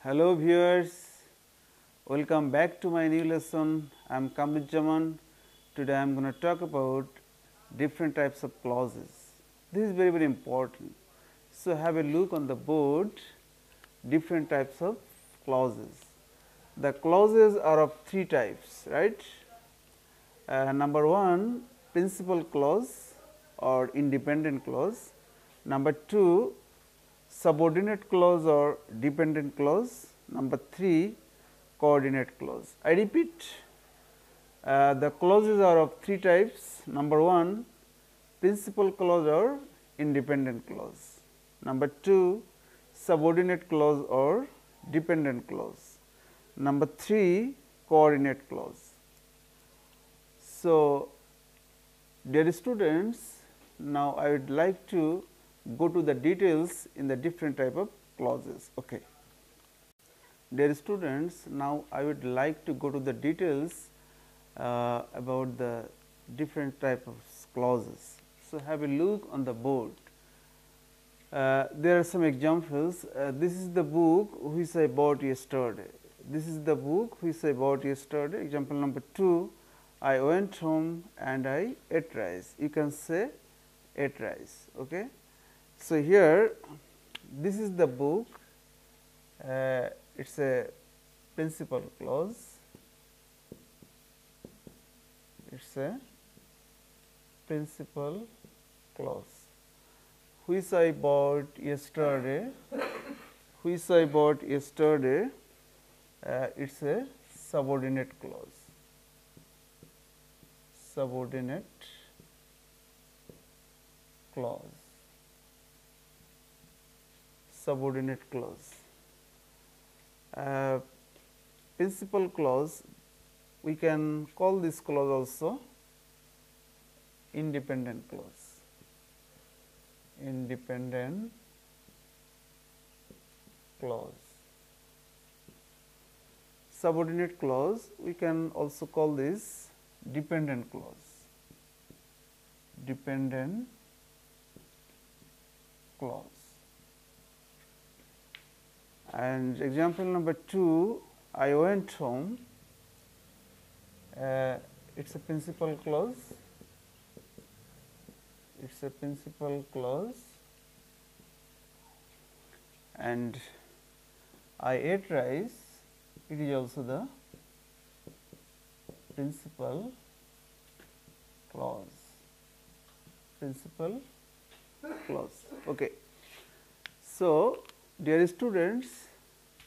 Hello viewers, welcome back to my new lesson. I am Kamruzzaman. Today I am going to talk about different types of clauses. This is very important. So, have a look on the board, different types of clauses. The clauses are of three types, right. Number 1, principal clause or independent clause. Number 2, subordinate clause or dependent clause. Number 3, coordinate clause. I repeat, the clauses are of three types. Number 1, principal clause or independent clause. Number 2, subordinate clause or dependent clause. Number 3, coordinate clause. So, dear students, now I would like to go to the details in the different type of clauses. Okay. Dear students, now I would like to go to the details about the different type of clauses. So, have a look on the board. There are some examples. This is the book which I bought yesterday. This is the book which I bought yesterday. Example number 2, I went home and I ate rice. You can say ate rice. Okay. So, here this is the book, it is a principal clause, it is a principal clause, which I bought yesterday, which I bought yesterday, it is a subordinate clause, subordinate clause. Subordinate clause. Principal clause, we can call this clause also independent clause. Independent clause. Subordinate clause, we can also call this dependent clause. Dependent clause. And example number 2, I went home, it is a principal clause, it is a principal clause, and I ate rice, it is also the principal clause, principal clause. Okay. So, dear students,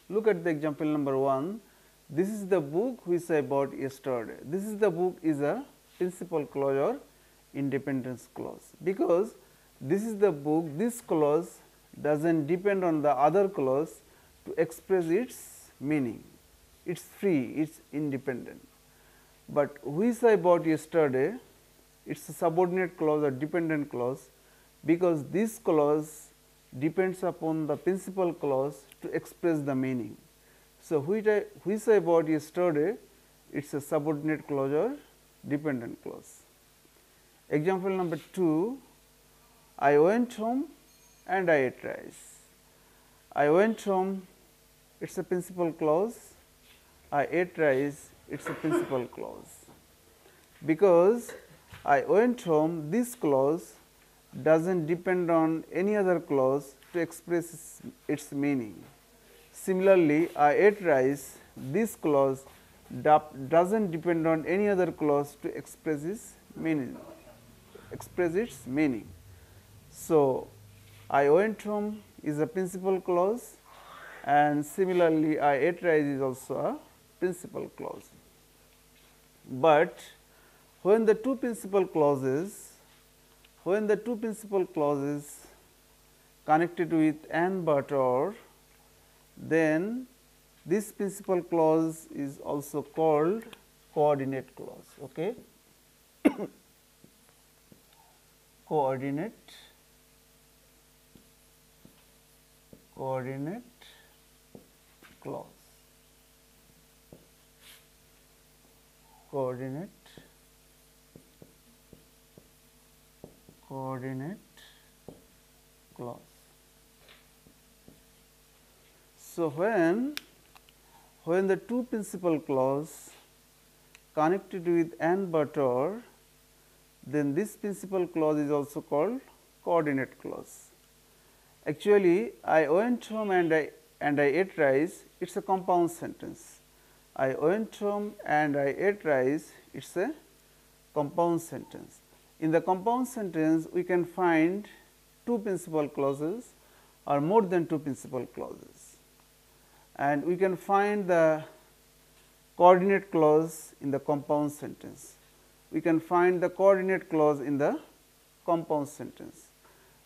look at the example number 1. This is the book which I bought yesterday. This is the book is a principal clause or independence clause, because this is the book, this clause does not depend on the other clause to express its meaning. It is free, it is independent. But which I bought yesterday, it is a subordinate clause or dependent clause, because this clause depends upon the principal clause to express the meaning. So, which I bought yesterday, it is a subordinate clause or dependent clause. Example number 2, I went home and I ate rice. I went home, it is a principal clause, I ate rice, it is a principal clause. Because I went home, this clause does not depend on any other clause to express its meaning. Similarly, I ate rice, this clause does not depend on any other clause to express its meaning. So, I went home is a principal clause, and similarly, I ate rice is also a principal clause. But when the two principal clauses connected with and but or, then this principal clause is also called coordinate clause. Okay. Coordinate clause. Coordinate clause. So, when when the two principal clause connected with and but or, then this principal clause is also called coordinate clause. Actually, I went home and I ate rice, it is a compound sentence. I went home and I ate rice, it is a compound sentence. In the compound sentence, we can find two principal clauses or more than two principal clauses, and we can find the coordinate clause in the compound sentence. We can find the coordinate clause in the compound sentence,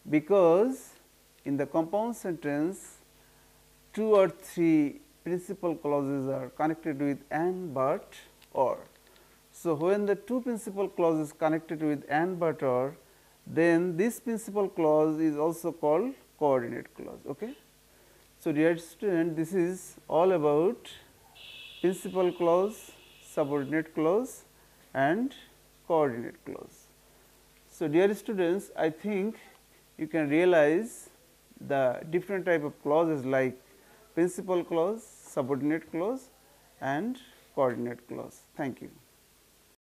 because in the compound sentence two or three principal clauses are connected with and, but, or. So, when the two principal clauses connected with and, but, or, then this principal clause is also called coordinate clause. Okay. So, dear student, this is all about principal clause, subordinate clause and coordinate clause. So, dear students, I think you can realize the different type of clauses like principal clause, subordinate clause and coordinate clause. Thank you.